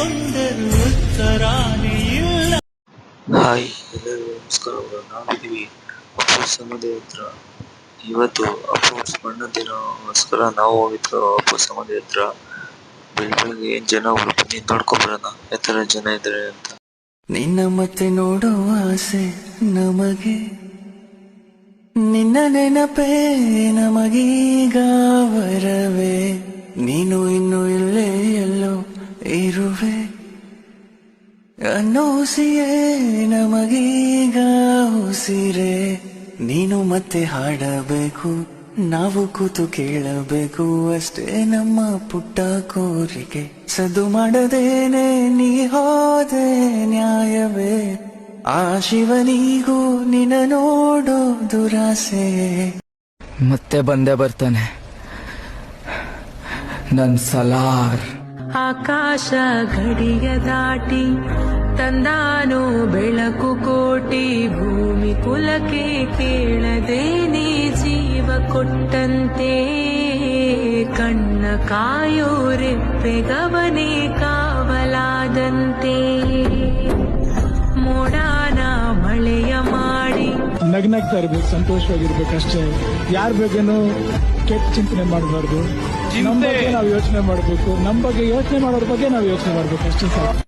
ಕೊಂಡರೂ ಉತ್ತರಾನೇ ಇಲ್ಲ. ಹಾಯ್ ಎಲ್ಲರಿಗೂ ನಮಸ್ಕಾರ. ನಾವಿದ್ದೀವಿ ಅಪ್ಪು ಸಮಾಧಿ ಹತ್ರ. ಇವತ್ತು ಅಪ್ಪು ಸ್ಮರಣ ದಿನಗೋಸ್ಕರ ನಾವು ಹೋಗಿದ್ರು ಅಪ್ಪು ಸಮಾಧಿ ಹತ್ರ. ಬೆಳಗ್ಗೆ ಏನ್ ಜನ ಬನ್ನಿ ನೋಡ್ಕೊಂಬರೋಣ ಎತ್ತರ ಜನ ಇದ್ದಾರೆ ಅಂತ. ನಿನ್ನ ಮತ್ತೆ ನೋಡುವ ಆಸೆ ನಮಗೆ, ನಿನ್ನ ನೆನಪೇ ನಮಗೀಗ ವರವೇ. ನೀನು ಇನ್ನು ಇಲ್ಲೇ ಎಲ್ಲೋ ಇರುವೆ ಅನ್ನೋ ಹುಸಿಯೇ ನಮಗೀಗ ಉಸಿರೇ. ನೀನು ಮತ್ತೆ ಹಾಡಬೇಕು, ನಾವು ಕೂತು ಕೇಳಬೇಕು, ಅಷ್ಟೇ ನಮ್ಮ ಪುಟ್ಟ ಕೋರಿಕೆ. ಸದ್ದು ಮಾಡದೇನೆ ನೀ ಹೋದೆ ನ್ಯಾಯವೇ, ಆ ಶಿವನಿಗೂ ನಿನ್ನ ನೋಡೋ ದುರಾಸೆ. ಮತ್ತೆ ಬಂದೇ ಬರ್ತಾನೆ ನನ್ ಸಲಾರ್. ಆಕಾಶ ಗಡಿಯ ದಾಟಿ ತಂದಾನೋ ಬೆಳಕು ಕೋಟಿ, ಭೂಮಿ ಕುಲಕ್ಕೆ ಕೇಳದೇನೆ ಜೀವ ಕೊಟ್ಟಂತೆ. ಕಣ್ಣ ಕಾಯೋ ರೆಪ್ಪೆಗವನೇ ಕಾವಲಾದಂತೆ, ಮೋಡಾನ ಮಳೆಯ ಮಾಡಿ. ನಗ್ನಗ್ತಾ ಇರ್ಬೇಕು, ಸಂತೋಷವಾಗಿರ್ಬೇಕು ಅಷ್ಟೇ. ಯಾರ ಬಗ್ಗೆನೂ ಕೆಟ್ಟ ಚಿಂತನೆ ಮಾಡಬಾರ್ದು. ನಮ್ಮ ಬಗ್ಗೆ ನಾವು ಯೋಚನೆ ಮಾಡಬೇಕು, ನಮ್ಮ ಬಗ್ಗೆ ಯೋಚನೆ ಮಾಡೋರ ಬಗ್ಗೆ ನಾವು ಯೋಚನೆ ಮಾಡ್ಬೇಕು ಅಷ್ಟೇ ಸಾಕು.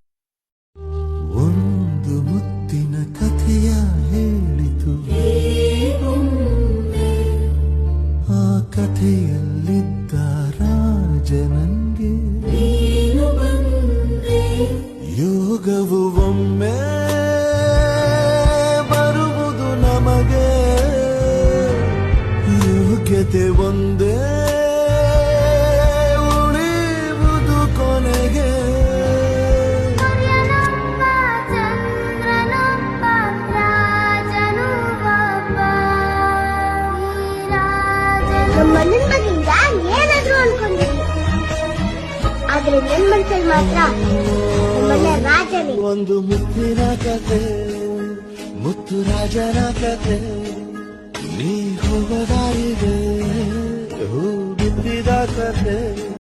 ಒಂದು ಮುತ್ತಿನ ಕಥೆಯ ಹೇಳಿತು, ಆ ಕಥೆಯಲ್ಲಿದ್ದ ರಾಜನಂಗೆ ಯೋಗವು ಒಮ್ಮೆ ಬರುವುದು ನಮಗೆ, ಯೋಗ್ಯತೆ ಒಂದೇ ಉಳಿಯುವುದು ಕೊನೆಗೆ. ನಮ್ಮ ನಿಮ್ಮದಿಂದ ಏನಾದ್ರೂ ಅನ್ಕೊಂಡಿದ್ವಿ, ಆದ್ರೆ ನನ್ನ ಮನಸ್ಸಲ್ಲಿ ಮಾತ್ರ ನಮ್ಮನ್ನ ರಾಜನೇ. ಒಂದು ಮುತ್ತಿನ ಕತೆ, ಮುತ್ತು ರಾಜನ ಕತೆ. ನೀ ಹೋಗದಾಗಿದೆ ಹೂ ಬಿದ್ದಿದ ಕತೆ.